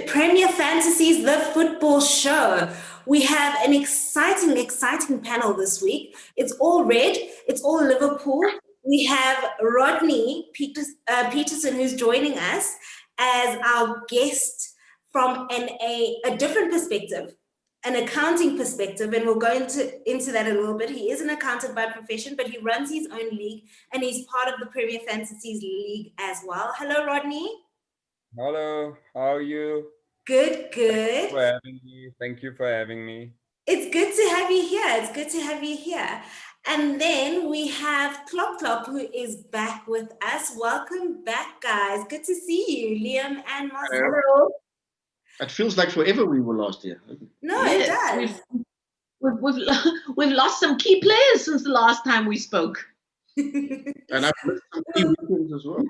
Premier Fantasies, the football show. We have an exciting panel this week. It's all red. It's all Liverpool. We have Rodney Peterson, who's joining us as our guest from a different perspective, an accounting perspective, and we'll go into that a little bit. He is an accountant by profession, but he runs his own league, and he's part of the Premier Fantasies League as well. Hello, Rodney. Hello, how are you? Good. Thank you for having me. It's good to have you here. And then we have KloppKlopp, who is back with us. Welcome back, guys. Good to see you, Liam and Marcelo. Hello. It feels like forever we were last year. No, yes, it does. We've lost some key players since the last time we spoke. And I've missed some key weekends as well.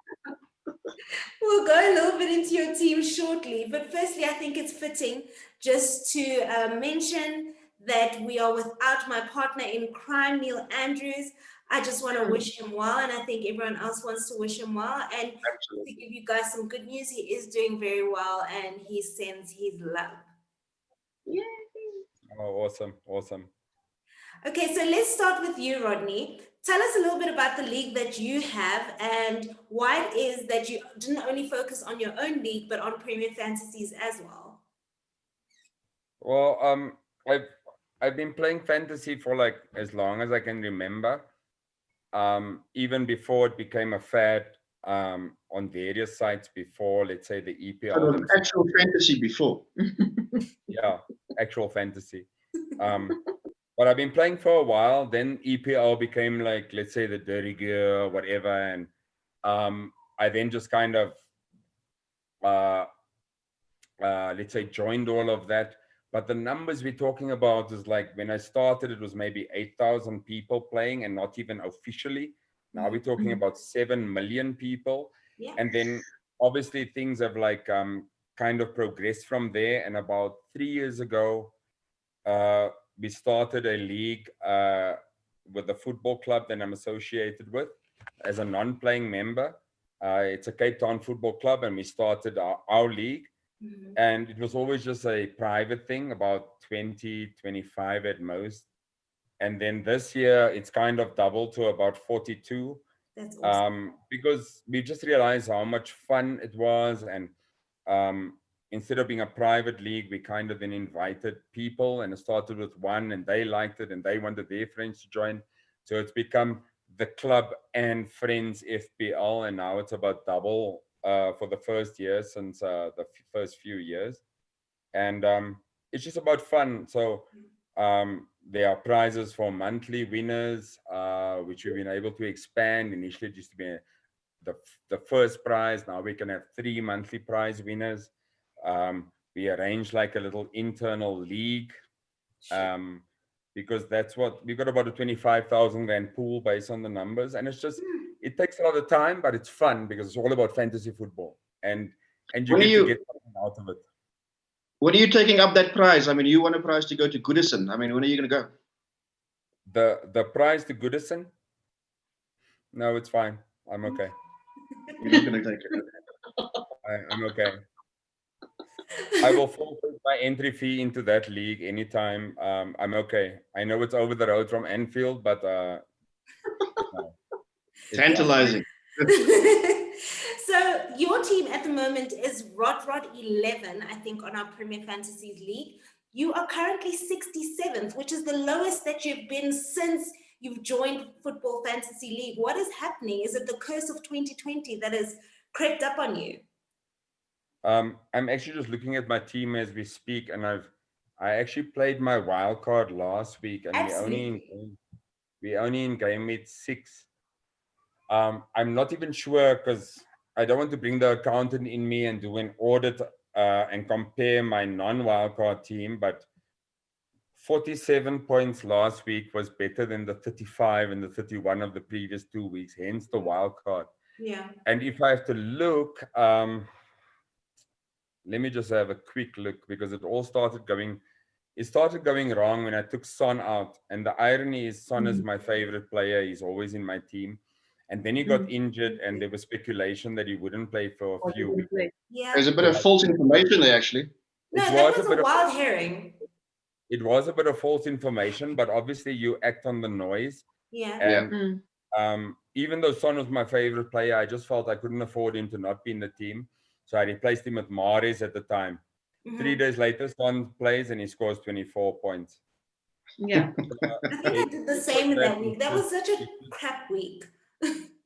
We'll go a little bit into your team shortly, but firstly, I think it's fitting just to mention that we are without my partner in crime, Neil Andrews. I just want to wish him well, and I think everyone else wants to wish him well. And to give you guys some good news, he is doing very well, and he sends his love. Yay! Oh, awesome. Okay, so let's start with you, Rodney. Tell us a little bit about the league that you have and why it is that you didn't only focus on your own league, but on Premier Fantasies as well. Well, I've been playing fantasy for like as long as I can remember. Even before it became a fad on various sites before, let's say the EPL. So actual fantasy before. Yeah, actual fantasy. But I've been playing for a while. Then EPL became like, let's say, the dirty gear or whatever. And I then just kind of, let's say, joined all of that. But the numbers we're talking about is like when I started, it was maybe 8,000 people playing and not even officially. Now we're talking about 7 million people. Yeah. And then obviously things have like kind of progressed from there. And about 3 years ago, we started a league with the football club that I'm associated with as a non-playing member. It's a Cape Town football club, and we started our league. Mm-hmm. And it was always just a private thing, about 20, 25 at most. And then this year, it's kind of doubled to about 42. That's awesome. Because we just realized how much fun it was. And instead of being a private league, we kind of then invited people, and it started with one, and they liked it, and they wanted their friends to join. So it's become the club and friends FPL, and now it's about double for the first year since the first few years. And it's just about fun. So there are prizes for monthly winners, which we've been able to expand. Initially, it used to be the first prize. Now we can have 3 monthly prize winners. We arrange like a little internal league, because that's what we've got, about a 25,000 rand pool based on the numbers. And it's just, it takes a lot of time, but it's fun because it's all about fantasy football, and you get to get something out of it. When are you taking up that prize? I mean, you want a prize to go to Goodison. I mean, when are you going to go? The prize to Goodison? No, it's fine. I'm okay. You're not going to take it. I'm okay. I will forfeit my entry fee into that league anytime. I'm okay. I know it's over the road from Anfield, but no, tantalizing. So your team at the moment is Rod 11, I think, on our Premier Fantasies League. You are currently 67th, which is the lowest that you've been since you've joined Football Fantasy League. What is happening? Is it the curse of 2020 that has crept up on you? I'm actually just looking at my team as we speak, and I actually played my wild card last week, and we only in Gameweek 6. I'm not even sure, because I don't want to bring the accountant in me and do an audit and compare my non-wild card team, but 47 points last week was better than the 35 and the 31 of the previous 2 weeks, hence the wild card. Yeah. And if I have to look, let me just have a quick look, because it started going wrong when I took Son out. And the irony is Son is my favorite player. He's always in my team. And then he got injured, and there was speculation that he wouldn't play for a few weeks. Yeah. There's a bit of false information there, actually. No, It that was was a a bit of- wild herring. It was a bit of false information, but obviously you act on the noise. Yeah. And even though Son was my favorite player, I just felt I couldn't afford him to not be in the team. So I replaced him with Mahrez at the time. 3 days later, Son plays and he scores 24 points. Yeah. I think I did the same in that week. That was such a crap week.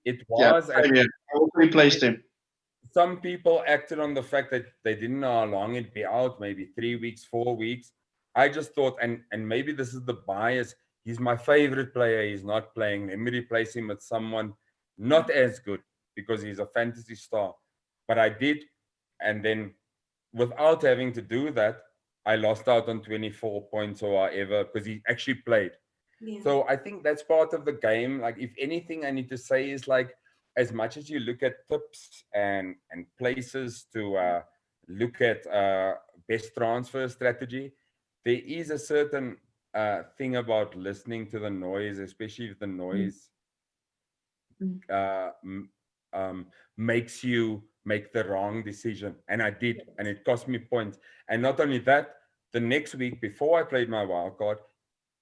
It Yeah, was. same here. I also replaced him. Some people acted on the fact that they didn't know how long it'd be out, maybe 3 weeks, 4 weeks. I just thought, and maybe this is the bias, he's my favorite player, he's not playing. Let me replace him with someone not as good because he's a fantasy star. But I did, and then without having to do that, I lost out on 24 points or whatever because he actually played. Yeah. So I think that's part of the game. Like, if anything I need to say is, like, as much as you look at tips and places to look at best transfer strategy, there is a certain thing about listening to the noise, especially if the noise makes you make the wrong decision. And I did, and it cost me points. And not only that, the next week before I played my wild card,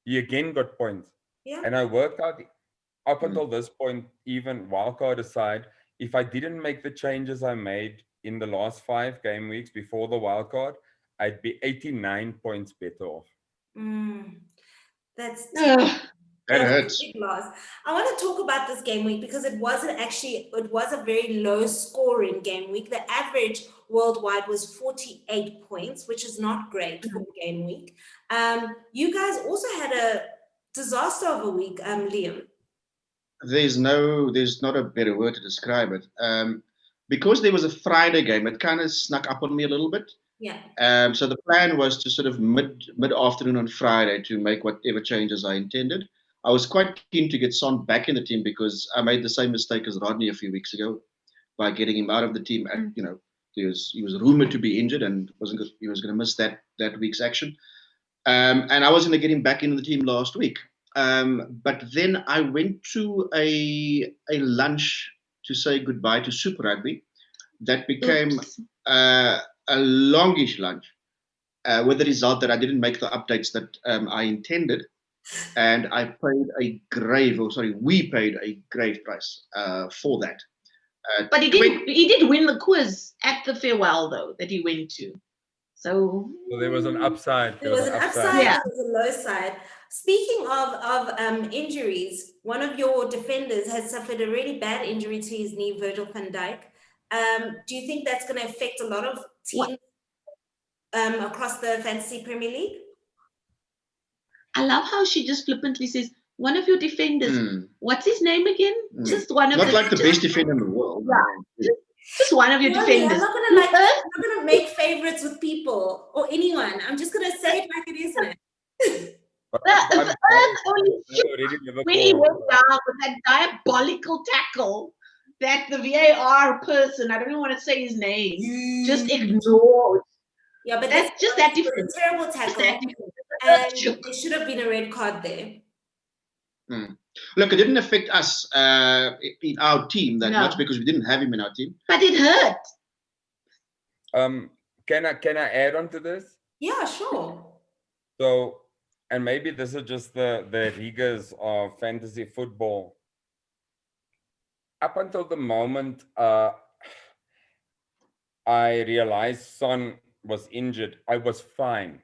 he again got points. Yeah. And I worked out up until this point, even wildcard aside, if I didn't make the changes I made in the last 5 game weeks before the wildcard, I'd be 89 points better off. That's Ugh. That a hurts. big loss. I want to talk about this game week because it was a very low scoring game week. The average worldwide was 48 points, which is not great for a game week. You guys also had a disaster of a week, Liam. There's not a better word to describe it. Because there was a Friday game, it kind of snuck up on me a little bit. Yeah. So the plan was to sort of mid-afternoon on Friday to make whatever changes I intended. I was quite keen to get Son back in the team because I made the same mistake as Rodney a few weeks ago by getting him out of the team. He was rumored to be injured and he was going to miss that week's action. And I was going to get him back into the team last week. But then I went to a lunch to say goodbye to Super Rugby. That became a longish lunch, with the result that I didn't make the updates that I intended. And we paid a grave price for that. But he did win the quiz at the farewell, though, that he went to. So there was an upside. There was an upside, Yeah. there was a low side. Speaking of injuries, one of your defenders has suffered a really bad injury to his knee, Virgil van Dijk. Do you think that's going to affect a lot of teams across the Fantasy Premier League? I love how she just flippantly says, one of your defenders, what's his name again? Just one of Not like the best defender in the world. Yeah. Just one of your defenders. I'm not gonna make favorites with people or anyone. I'm just gonna say it like it is, isn't it? When he went down with that diabolical tackle that the VAR person, I don't even want to say his name, just ignored. Yeah, but that's just that different. different. A terrible tackle, and there should have been a red card there. Look, it didn't affect us in our team that much because we didn't have him in our team. But it hurt. Can I add on to this? Yeah, sure. So, and maybe this is just the rigors of fantasy football. Up until the moment I realized Son was injured, I was fine.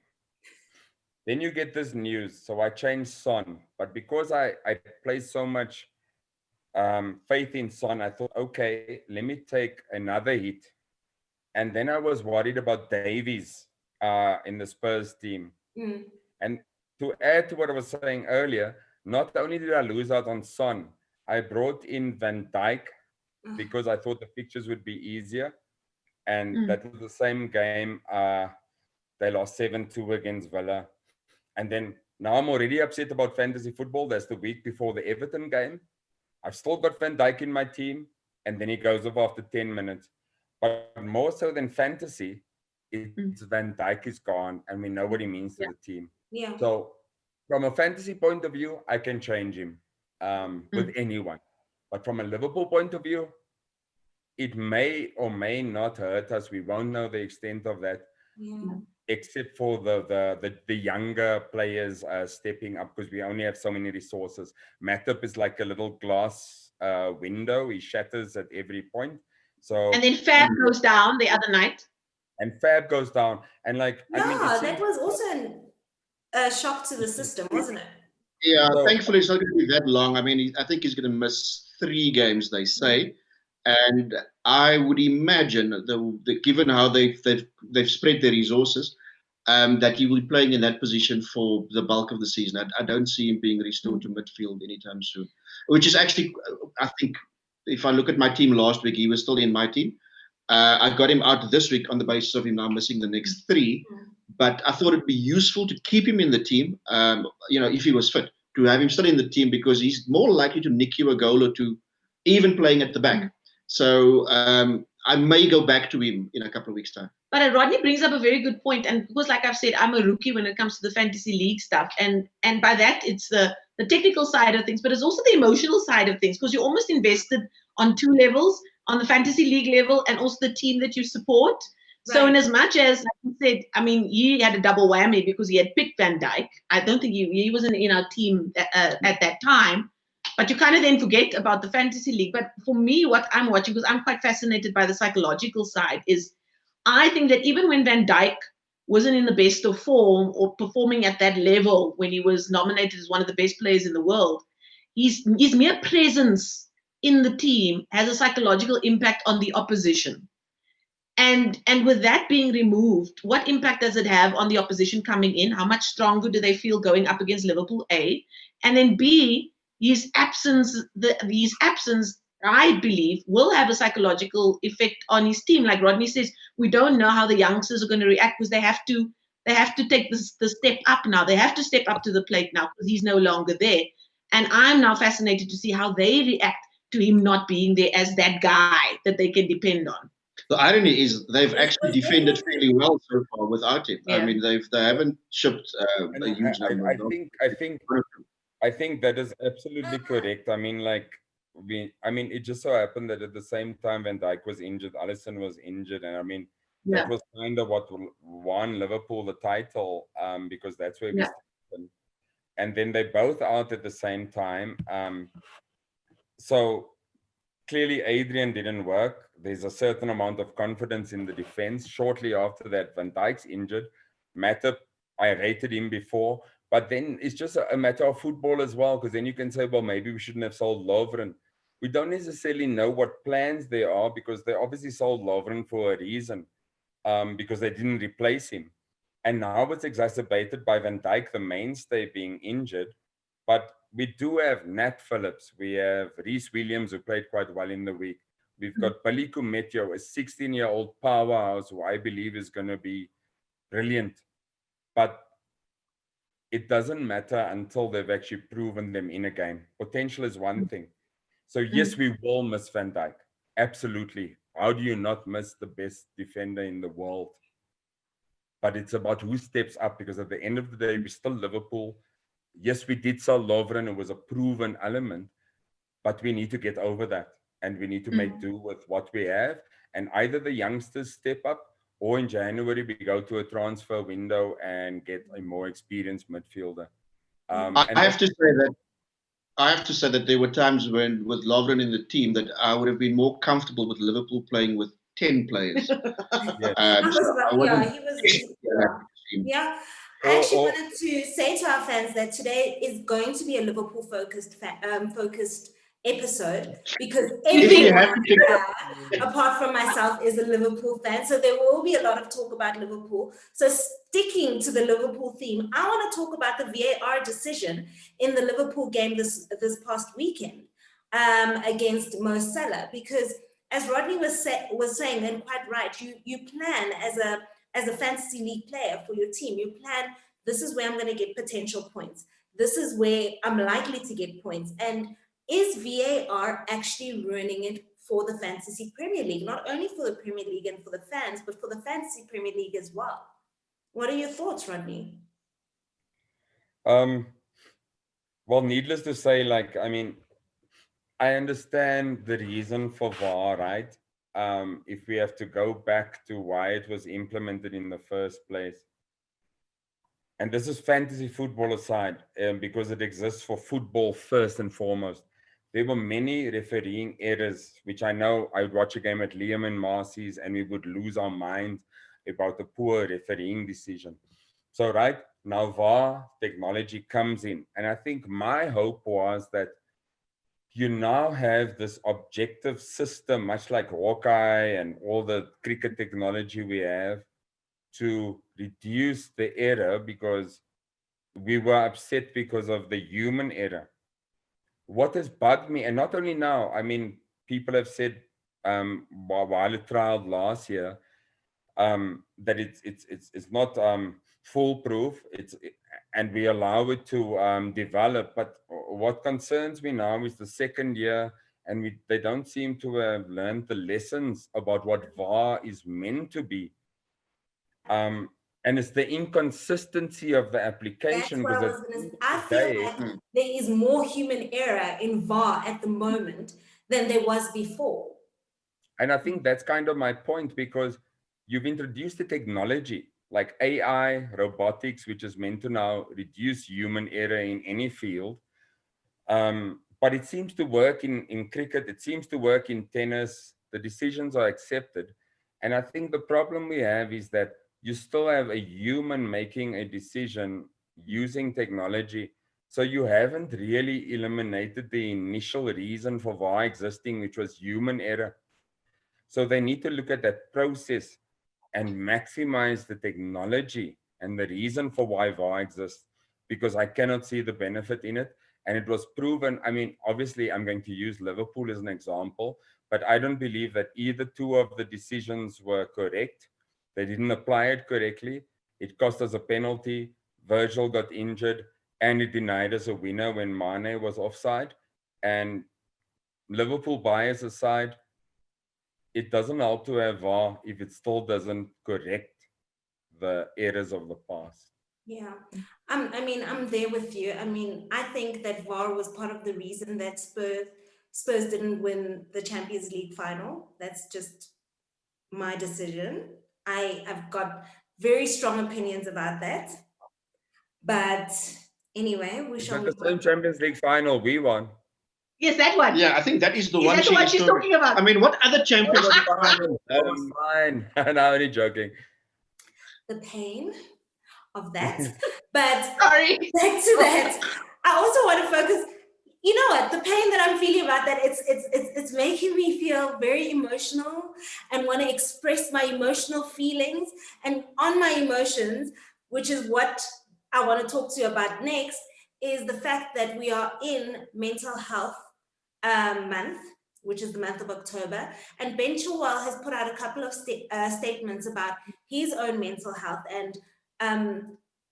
Then you get this news, so I changed Son. But because I placed so much faith in Son, I thought, okay, let me take another hit. And then I was worried about Davies in the Spurs team. And to add to what I was saying earlier, not only did I lose out on Son, I brought in Van Dijk because I thought the fixtures would be easier. And that was the same game. They lost 7-2 against Villa. And then now I'm already upset about fantasy football. That's the week before the Everton game. I've still got Van Dijk in my team. And then he goes off after 10 minutes. But more so than fantasy, it's Van Dijk is gone. And we know what he means to the team. Yeah. So from a fantasy point of view, I can change him with anyone. But from a Liverpool point of view, it may or may not hurt us. We won't know the extent of that, except for the younger players stepping up, because we only have so many resources. Matip is like a little glass window. He shatters at every point. So and then Fab goes down the other night. And Fab goes down. And like, Yeah, I mean, that was also a shock to the system, wasn't it? Yeah, So- thankfully it's not going to be that long. I mean, I think he's going to miss 3 games, they say, and I would imagine given how they've spread their resources, that he will be playing in that position for the bulk of the season. I don't see him being restored to midfield anytime soon. Which is actually, I think, if I look at my team last week, he was still in my team. I got him out this week on the basis of him now missing the next 3. But I thought it'd be useful to keep him in the team, if he was fit, to have him still in the team, because he's more likely to nick you a goal or two, even playing at the back. So I may go back to him in a couple of weeks' time. But Rodney brings up a very good point, and because, like I've said, I'm a rookie when it comes to the fantasy league stuff, and by that it's the technical side of things, but it's also the emotional side of things, because you're almost invested on 2 levels, on the fantasy league level and also the team that you support. So in as much as, like you said, I mean, he had a double whammy because he had picked Van Dijk. I don't think he wasn't in our team at that time. But you kind of then forget about the fantasy league. But for me, what I'm watching, because I'm quite fascinated by the psychological side, is I think that even when Van Dijk wasn't in the best of form or performing at that level when he was nominated as one of the best players in the world, his mere presence in the team has a psychological impact on the opposition. And with that being removed, what impact does it have on the opposition coming in? How much stronger do they feel going up against Liverpool, A? And then B, his absence, I believe, will have a psychological effect on his team. Like Rodney says, we don't know how the youngsters are going to react, because they have to take the step up now. They have to step up to the plate now because he's no longer there. And I'm now fascinated to see how they react to him not being there as that guy that they can depend on. The irony is they've actually defended fairly well so far without him. Yeah. I mean, they haven't shipped a huge number. I think that is absolutely correct. I mean, it just so happened that at the same time Van Dijk was injured, Alisson was injured, and I mean, that was kind of what won Liverpool the title, because that's where we started. And then they both out at the same time. So clearly Adrian didn't work. There's a certain amount of confidence in the defense. Shortly after that, Van Dijk's injured. Matip, I rated him before, but then it's just a matter of football as well, because then you can say, well, maybe we shouldn't have sold Lovren. We don't necessarily know what plans there are, because they obviously sold Lovren for a reason, because they didn't replace him. And now it's exacerbated by Van Dijk, the mainstay, being injured. But we do have Nat Phillips. We have Reece Williams, who played quite well in the week. We've got Paliku Meteo, a 16-year-old powerhouse who I believe is going to be brilliant. But it doesn't matter until they've actually proven them in a game. Potential is one thing. So yes, we will miss Van Dijk. Absolutely. How do you not miss the best defender in the world? But it's about who steps up, because at the end of the day, we're still Liverpool. Yes, we did sell Lovren. It was a proven element, but we need to get over that, and we need to make do with what we have. And either the youngsters step up, or in January we go to a transfer window and get a more experienced midfielder. I have to say that there were times when, with Lovren in the team, that I would have been more comfortable with Liverpool playing with 10 players. I actually wanted to say to our fans that today is going to be a Liverpool focused episode, because everyone apart from myself is a Liverpool fan, so there will be a lot of talk about Liverpool. So sticking to the Liverpool theme, I want to talk about the VAR decision in the Liverpool game this past weekend against Mo Salah, because as Rodney was saying, and quite right, you plan as a fantasy league player for your team. You plan, this is where I'm going to get potential points. This is where I'm likely to get points. And is VAR actually ruining it for the Fantasy Premier League? Not only for the Premier League and for the fans, but for the Fantasy Premier League as well. What are your thoughts, Rodney? Well, needless to say, I understand the reason for VAR, right? If we have to go back to why it was implemented in the first place. And this is fantasy football aside, because it exists for football first and foremost. There were many refereeing errors, which I know I would watch a game at Liam and Marcy's and we would lose our minds about the poor refereeing decision. So right now, VAR technology comes in. And I think my hope was that you now have this objective system, much like Hawkeye and all the cricket technology we have, to reduce the error, because we were upset because of the human error. What has bugged me, and not only now, I mean, people have said while it trialed last year, that it's not foolproof. And we allow it to develop. But what concerns me now is the second year, and they don't seem to have learned the lessons about what VAR is meant to be. And it's the inconsistency of the application. That's what I was going to say. I feel like there is more human error in VAR at the moment than there was before. And I think that's kind of my point, because you've introduced the technology like AI, robotics, which is meant to now reduce human error in any field. But it seems to work in cricket. It seems to work in tennis. The decisions are accepted. And I think the problem we have is that you still have a human making a decision using technology. So you haven't really eliminated the initial reason for VAR existing, which was human error. So they need to look at that process and maximize the technology and the reason for why VAR exists, because I cannot see the benefit in it. And it was proven. I mean, obviously, I'm going to use Liverpool as an example, but I don't believe that either two of the decisions were correct. They didn't apply it correctly. It cost us a penalty. Virgil got injured, and it denied us a winner when Mane was offside. And Liverpool bias aside, it doesn't help to have VAR if it still doesn't correct the errors of the past. Yeah, I mean, I'm there with you. I mean, I think that VAR was part of the reason that Spurs didn't win the Champions League final. That's just my decision. I've got very strong opinions about that. But anyway, we shall move on. The same Champions League final we won. Yes, that one. Yeah, I think that is the is one. That the one she's talking about? I mean, what other Champions League final? That was fine. I'm only joking. The pain of that. But sorry. Back to that. I also want to focus. You know what? The pain that I'm feeling about that, it's making me feel very emotional and want to express my emotional feelings. And on my emotions, which is what I want to talk to you about next, is the fact that we are in mental health month, which is the month of October. And Ben Chilwell has put out a couple of statements about his own mental health and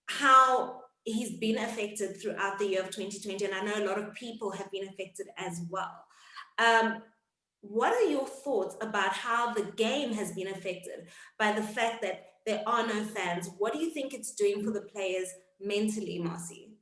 how he's been affected throughout the year of 2020. And I know a lot of people have been affected as well. What are your thoughts about how the game has been affected by the fact that there are no fans? What do you think it's doing for the players mentally, Marcy?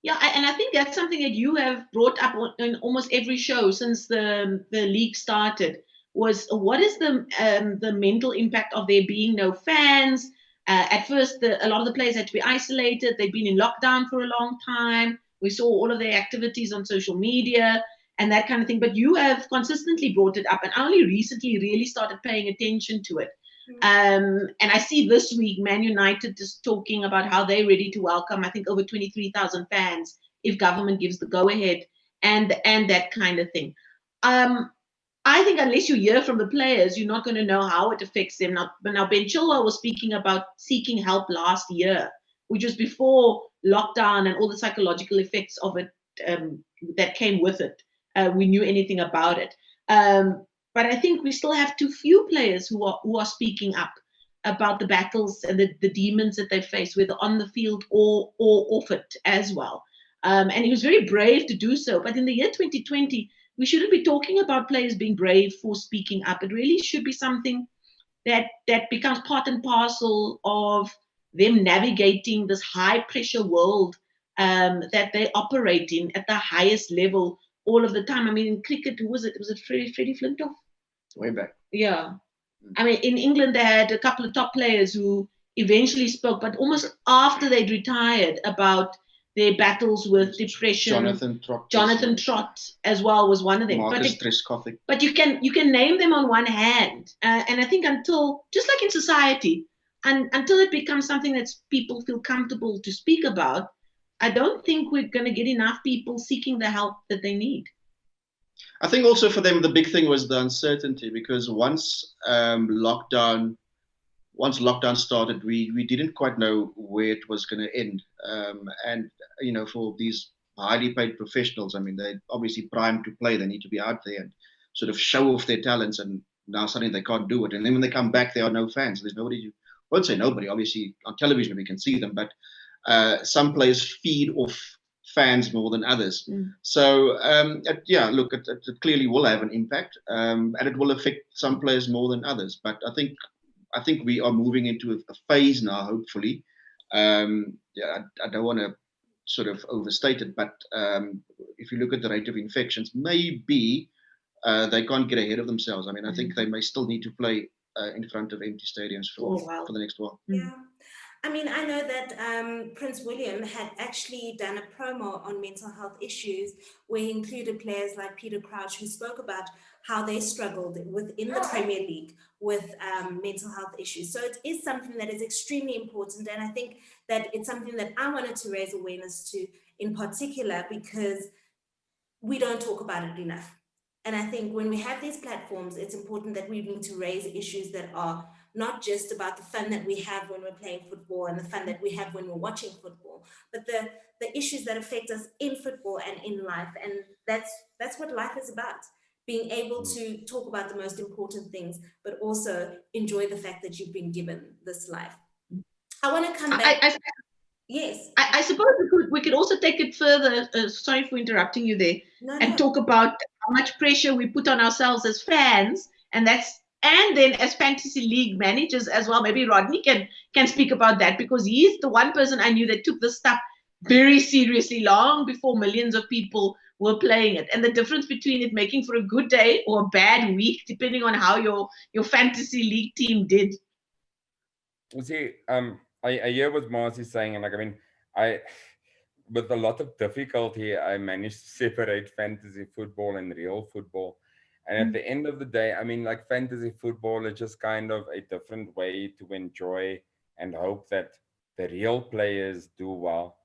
Yeah, and I think that's something that you have brought up in almost every show since the league started, was what is the mental impact of there being no fans? At first, a lot of the players had to be isolated. They'd been in lockdown for a long time. We saw all of their activities on social media and that kind of thing. But you have consistently brought it up, and I only recently really started paying attention to it. And I see this week Man United just talking about how they're ready to welcome, I think, over 23,000 fans if government gives the go-ahead and that kind of thing. I think unless you hear from the players, you're not going to know how it affects them. Now Ben Chilwell was speaking about seeking help last year, which was before lockdown and all the psychological effects of it that came with it. We knew anything about it. But I think we still have too few players who are speaking up about the battles and the demons that they face, whether on the field or off it as well. And he was very brave to do so. But in the year 2020, we shouldn't be talking about players being brave for speaking up. It really should be something that becomes part and parcel of them navigating this high pressure world that they operate in at the highest level all of the time. I mean, in cricket, who was it? Was it Freddie Flintoff? Way back. Yeah. I mean, in England, they had a couple of top players who eventually spoke, but almost after they'd retired, about their battles with depression. Jonathan Trott as well was one of them. Marcus Trescothick. But you can name them on one hand. And I think until, just like in society, and until it becomes something that people feel comfortable to speak about, I don't think we're going to get enough people seeking the help that they need. I think also for them, the big thing was the uncertainty, because once lockdown started, we didn't quite know where it was going to end. And, you know, for these highly paid professionals, I mean, they're obviously primed to play. They need to be out there and sort of show off their talents, and now suddenly they can't do it. And then when they come back, there are no fans. There's nobody. I won't say nobody. Obviously, on television we can see them, but some players feed off fans more than others. So yeah, look, it clearly will have an impact, and it will affect some players more than others. But I think we are moving into a phase now, hopefully. Yeah, I don't want to sort of overstate it, but if you look at the rate of infections, maybe they can't get ahead of themselves. I mean, I think they may still need to play in front of empty stadiums for the next while. Yeah. I mean, I know that Prince William had actually done a promo on mental health issues where he included players like Peter Crouch, who spoke about how they struggled within the Premier League with mental health issues. So it is something that is extremely important. And I think that it's something that I wanted to raise awareness to in particular, because we don't talk about it enough. And I think when we have these platforms, it's important that we need to raise issues that are not just about the fun that we have when we're playing football and the fun that we have when we're watching football, but the issues that affect us in football and in life. And that's what life is about. Being able to talk about the most important things, but also enjoy the fact that you've been given this life. I want to come back. Yes. I suppose we could also take it further. Sorry for interrupting you there. No. Talk about how much pressure we put on ourselves as fans, and then as fantasy league managers as well. Maybe Rodney can speak about that, because he's the one person I knew that took this stuff very seriously long before millions of people were playing it. And the difference between it making for a good day or a bad week, depending on how your fantasy league team did. You see, I hear what Marcy's saying, and like, I mean, with a lot of difficulty, I managed to separate fantasy football and real football. And at the end of the day, I mean, like, fantasy football is just kind of a different way to enjoy and hope that the real players do well.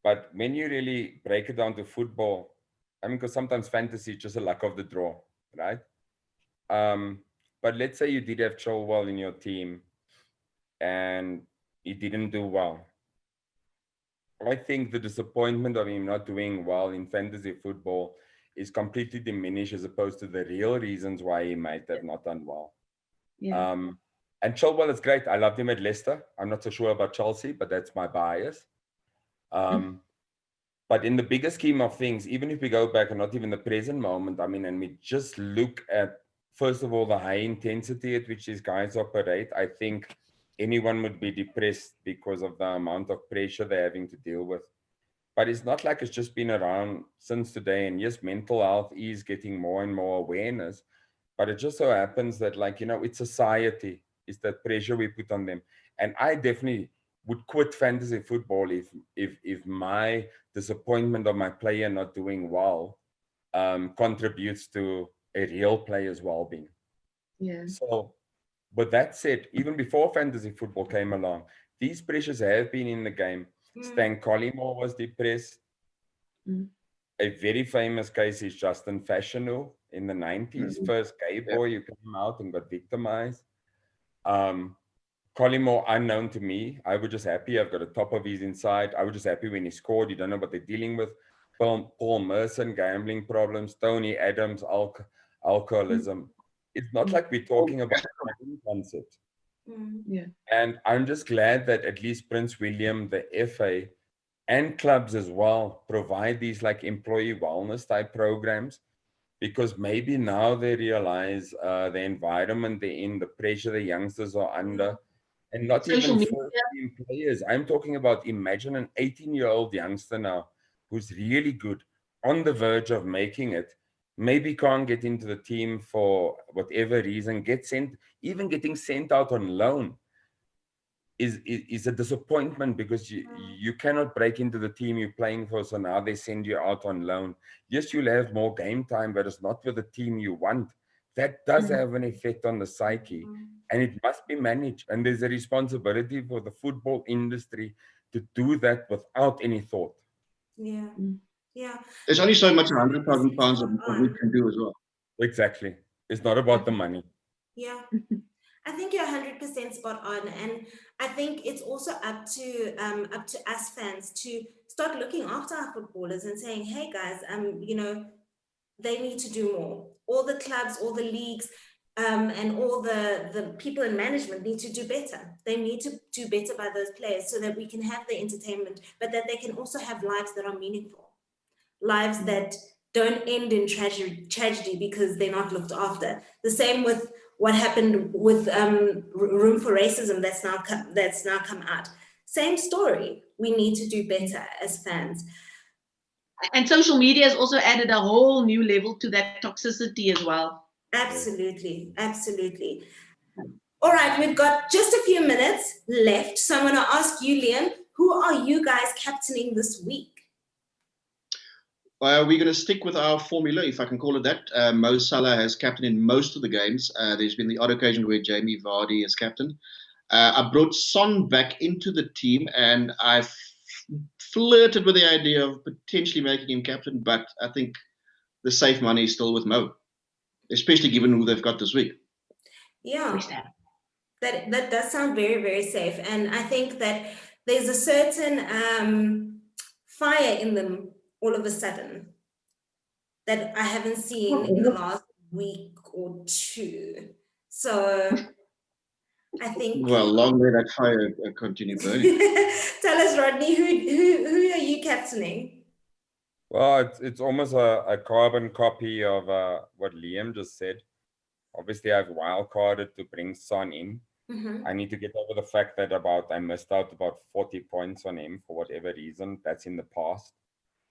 But when you really break it down to football, I mean, because sometimes fantasy is just a luck of the draw, right? But let's say you did have Chilwell in your team and he didn't do well. I think the disappointment of him not doing well in fantasy football is completely diminished as opposed to the real reasons why he might have not done well. Yeah. And Chilwell is great. I loved him at Leicester. I'm not so sure about Chelsea, but that's my bias. But in the bigger scheme of things, even if we go back and not even the present moment, I mean, and we just look at, first of all, the high intensity at which these guys operate, I think anyone would be depressed because of the amount of pressure they're having to deal with. But it's not like it's just been around since today. And yes, mental health is getting more and more awareness, but it just so happens that, like, you know, it's society, it's that pressure we put on them. And I definitely would quit fantasy football if my disappointment of my player not doing well contributes to a real player's well-being. Yeah. So with that said, even before fantasy football came along, these pressures have been in the game. Stan Collymore was depressed. A very famous case is Justin Fashanu in the 90s, first gay boy who came out and got victimized. Collymore, unknown to me, I was just happy. I've got a top of his inside. I was just happy when he scored. You don't know what they're dealing with. Paul Merson, gambling problems. Tony Adams, alcoholism. It's not like we're talking about a concept. Yeah. And I'm just glad that at least Prince William, the FA, and clubs as well provide these like employee wellness type programs, because maybe now they realize the environment they're in, the pressure the youngsters are under, and not Social even for players. I'm talking about, imagine an 18-year-old youngster now who's really good, on the verge of making it, maybe can't get into the team for whatever reason, even getting sent out on loan is a disappointment, because you cannot break into the team you're playing for, so now they send you out on loan. Yes, you'll have more game time, but it's not with the team you want. That does have an effect on the psyche, and it must be managed. And there's a responsibility for the football industry to do that without any thought. Yeah. Yeah. There's only so much £100,000 we can do as well. Exactly. It's not about the money. Yeah. I think you're 100% spot on, and I think it's also up to us fans to start looking after our footballers and saying, hey guys, they need to do more. All the clubs, all the leagues, and all the people in management need to do better. They need to do better by those players so that we can have the entertainment, but that they can also have lives that are meaningful, lives that don't end in tragedy because they're not looked after. The same with what happened with Room for Racism that's now come out. Same story. We need to do better as fans. And social media has also added a whole new level to that toxicity as well. Absolutely, absolutely. All right, we've got just a few minutes left, so I'm going to ask you, Liam, who are you guys captaining this week? We're going to stick with our formula, if I can call it that. Mo Salah has captained in most of the games. There's been the odd occasion where Jamie Vardy has captained. I brought Son back into the team, and I've flirted with the idea of potentially making him captain, but I think the safe money is still with Mo, especially given who they've got this week. Yeah, that does sound very, very safe. And I think that there's a certain fire in them all of a sudden that I haven't seen in the last week or two. So I think. Well, long may that fire continue burning. Tell us, Rodney, who are you captaining? Well, it's almost a carbon copy of what Liam just said. Obviously, I've wildcarded to bring Son in. I need to get over the fact that I missed out about 40 points on him for whatever reason. That's in the past.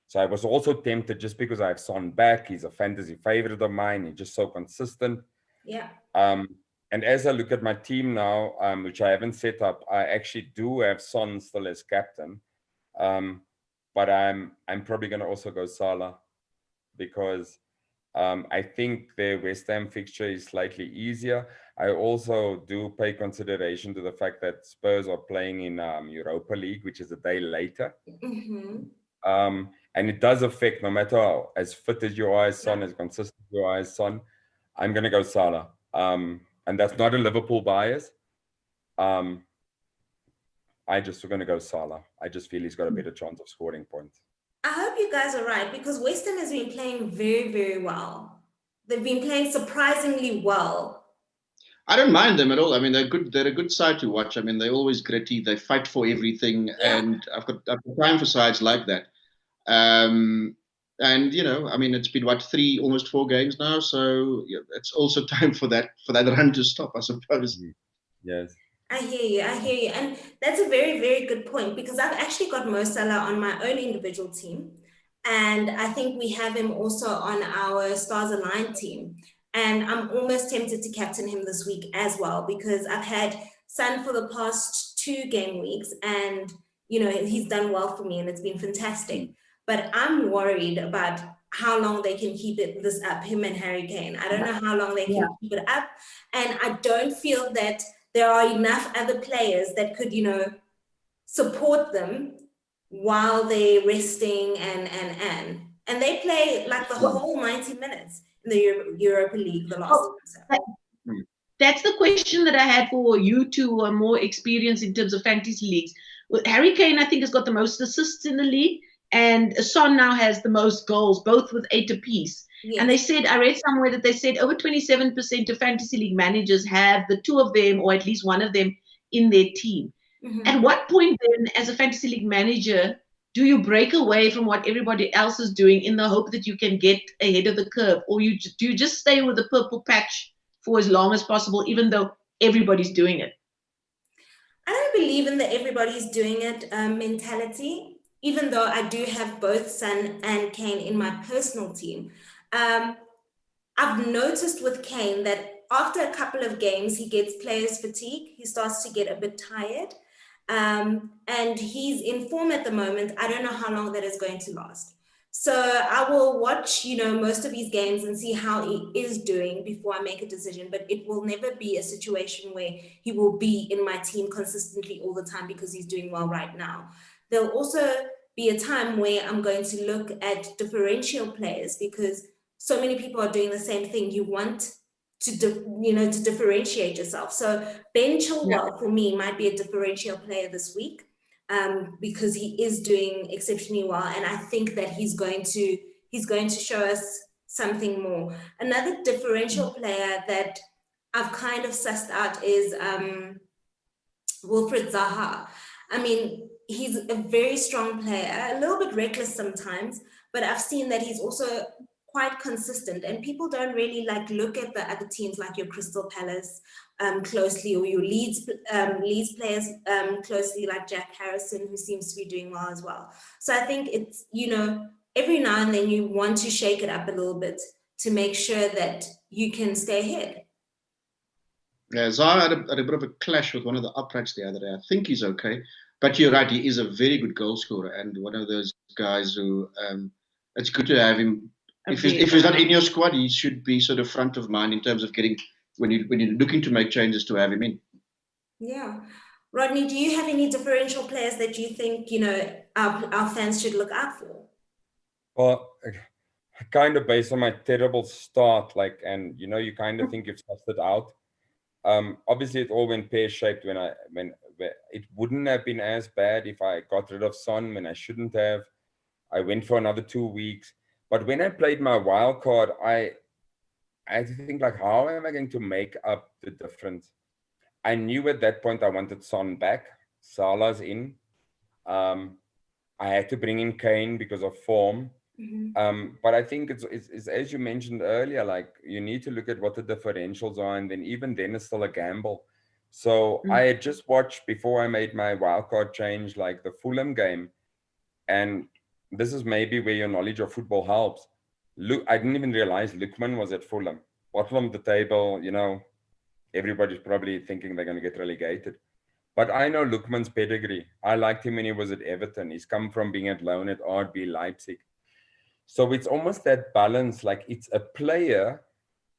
So I was also tempted, just because I have Son back. He's a fantasy favorite of mine. He's just so consistent. Yeah. And as I look at my team now, which I haven't set up, I actually do have Son still as captain. But I'm probably going to also go Salah, because I think their West Ham fixture is slightly easier. I also do pay consideration to the fact that Spurs are playing in Europa League, which is a day later. And it does affect, no matter how, as fit as you are as Son, as consistent as you are as Son, I'm going to go Salah. And that's not a Liverpool bias. I just going to go Salah. I just feel he's got a better chance of scoring points. I hope you guys are right, because West Ham has been playing very, very well. They've been playing surprisingly well. I don't mind them at all. I mean, they're good. They're a good side to watch. I mean, they're always gritty. They fight for everything, and I've got time for sides like that. And I mean, it's been almost 4 games now, so it's also time for that run to stop, I suppose. Yes. I hear you. And that's a very, very good point, because I've actually got Mo Salah on my own individual team. And I think we have him also on our Stars Aligned team. And I'm almost tempted to captain him this week as well, because I've had Son for the past 2 game weeks, and, he's done well for me and it's been fantastic. But I'm worried about how long they can keep this up, him and Harry Kane. I don't know how long they can keep it up. And I don't feel that there are enough other players that could, support them while they're resting and they play like the whole 90 minutes in the Europa League the last time. That's the question that I had for you two who are more experienced in terms of fantasy leagues. Harry Kane, I think, has got the most assists in the league, and Son now has the most goals, both with 8 apiece. Yes. And they said, I read somewhere that they said over 27% of fantasy league managers have the 2 of them, or at least one of them, in their team. At what point then, as a fantasy league manager, do you break away from what everybody else is doing in the hope that you can get ahead of the curve? Or do you just stay with the purple patch for as long as possible, even though everybody's doing it? I don't believe in the everybody's doing it mentality. even though I do have both Son and Kane in my personal team, I've noticed with Kane that after a couple of games, he gets players fatigue. He starts to get a bit tired. And he's in form at the moment. I don't know how long that is going to last. So I will watch, most of his games and see how he is doing before I make a decision. But it will never be a situation where he will be in my team consistently all the time because he's doing well right now. There'll also be a time where I'm going to look at differential players because so many people are doing the same thing. You want to differentiate yourself. So Ben Chilwell for me might be a differential player this week because he is doing exceptionally well, and I think that he's going to show us something more. Another differential player that I've kind of sussed out is Wilfried Zaha. I mean, he's a very strong player, a little bit reckless sometimes, but I've seen that he's also quite consistent, and people don't really look at the other teams like your Crystal Palace closely, or your Leeds players closely, like Jack Harrison, who seems to be doing well as well. So I think it's, every now and then you want to shake it up a little bit to make sure that you can stay ahead. Yeah, Zaha had a bit of a clash with one of the uprights the other day. I think he's okay, but you're right, he is a very good goal scorer and one of those guys who it's good to have him. If he's not in your squad, he should be sort of front of mind in terms of getting, when you're looking to make changes, to have him in. Yeah. Rodney, do you have any differential players that you think, our fans should look out for? Well, kind of based on my terrible start, and you kind of think you've sussed it out. Obviously, it all went pear-shaped when it wouldn't have been as bad if I got rid of Son when I shouldn't have. I went for another 2 weeks. But when I played my wild card, I had to think, how am I going to make up the difference? I knew at that point I wanted Son back. Salah's in. I had to bring in Kane because of form. But I think it's as you mentioned earlier, you need to look at what the differentials are, and then even then it's still a gamble. So I had just watched, before I made my wildcard change, the Fulham game, and this is maybe where your knowledge of football helps. I didn't even realize Lookman was at Fulham. Bottom of the table, everybody's probably thinking they're going to get relegated. But I know Lookman's pedigree. I liked him when he was at Everton. He's come from being at loan at RB Leipzig. So it's almost that balance, it's a player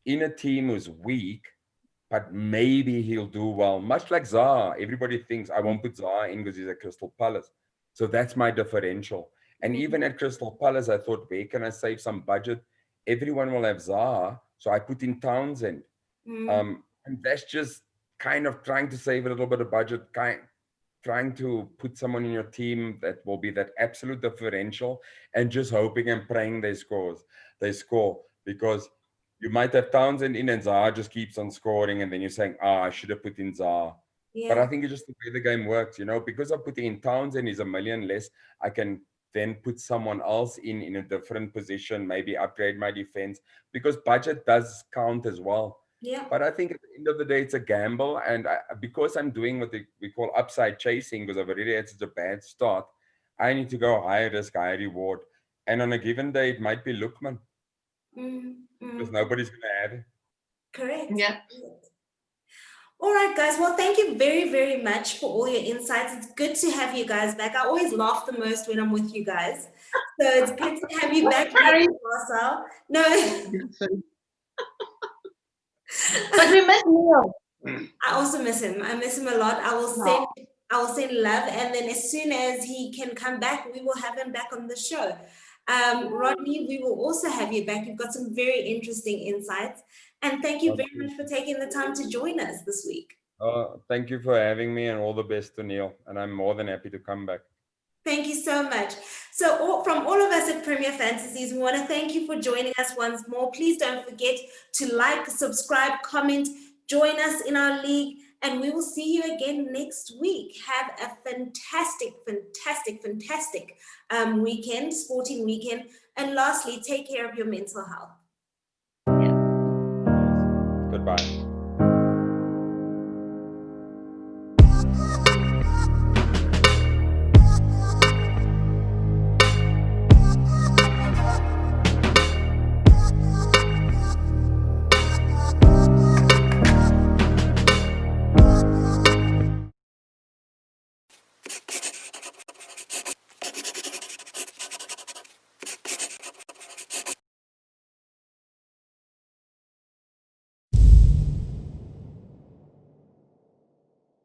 in a team who's weak, but maybe he'll do well. Much like Zaha, everybody thinks I won't put Zaha in because he's at Crystal Palace. So that's my differential. And even at Crystal Palace, I thought, where can I save some budget? Everyone will have Zaha, so I put in Townsend. And that's just kind of trying to save a little bit of budget, trying to put someone in your team that will be that absolute differential, and just hoping and praying they score, because you might have Townsend in and Zaha just keeps on scoring, and then you're saying, I should have put in Zaha. Yeah. But I think it's just the way the game works, because I'm putting in Townsend is $1 million less. I can then put someone else in a different position, maybe upgrade my defense, because budget does count as well. Yeah. But I think at the end of the day, it's a gamble. And because I'm doing what we call upside chasing, because I've already had such a bad start, I need to go high risk, high reward. And on a given day, it might be Lookman. Because nobody's going to have it. Correct. Yeah. All right, guys. Well, thank you very, very much for all your insights. It's good to have you guys back. I always laugh the most when I'm with you guys. So it's good to have you back. Marcel. No. But we miss Neil. I also miss him. I miss him a lot. I will send love, and then as soon as he can come back, we will have him back on the show. Rodney, we will also have you back. You've got some very interesting insights. And thank you very much for taking the time to join us this week. Thank you for having me, and all the best to Neil. And I'm more than happy to come back. Thank you so much. So from all of us at Premier Fantasies, we want to thank you for joining us once more. Please don't forget to like, subscribe, comment, join us in our league, and we will see you again next week. Have a fantastic, fantastic, fantastic weekend, sporting weekend. And lastly, take care of your mental health. Goodbye.